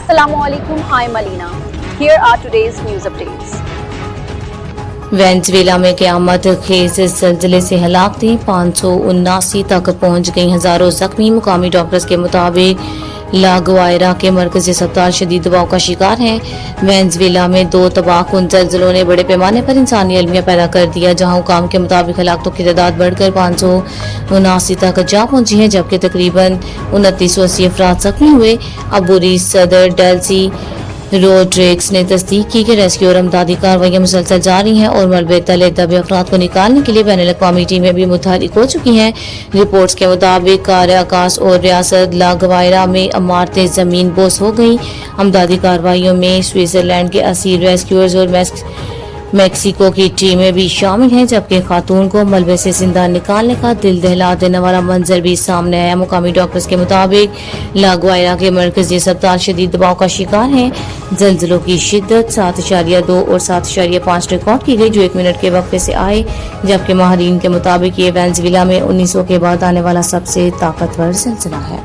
Assalamu alaikum. Hi Malina. Here are today's news updates. Venezuela में क़यामत खेज ज़लज़ले से हलाक थी, 579 तक पहुंच गई, हजारों जख्मी। मुकामी डॉक्टर्स के मुताबिक ला गुआयरा के मरकज़ी अस्पताल शदीद दबाव का शिकार है। वेनेजुएला में 2 तबाहकुन ज़लज़लों ने बड़े पैमाने पर इंसानी अलमिया पैदा कर दिया, जहां हुकाम के मुताबिक हलाकतों की तादाद बढ़कर 579 तक जा पहुंची है, जबकि तकरीबन 2980 अफराद जख्मी हुए। अबूरी सदर डेल्सी रोड्रिग्स ने तस्दीक की कि रेस्क्यू और इमदादी कार्रवाइयाँ मुसलसल जारी हैं और मलबे तले दबे अफराद को निकालने के लिए बैनुल-अक़वामी टीमें भी मुतहरिक हो चुकी हैं। रिपोर्ट्स के मुताबिक काराकास और रियासत ला गुआयरा में इमारतें ज़मीन बोस हो गई। इमदादी कार्रवाइयों में स्विट्ज़रलैंड के असीर रेस्क्यूअर्स और मेक्सिको की टीमें भी शामिल हैं, जबकि खातून को मलबे से जिंदा निकालने का दिल दहला देने वाला मंजर भी सामने आया। मुकामी डॉक्टर्स के मुताबिक ला गुआयरा के मरकजी अस्पताल शदीद दबाव का शिकार है। जल्जलों की शिद्दत 7.2 और 7.5 रिकॉर्ड की गई, जो 1 मिनट के वक्फे से आए, जबकि माहिरीन के मुताबिक ये वेनेजुएला में 1900 के बाद आने वाला सबसे ताकतवर जल्जला है।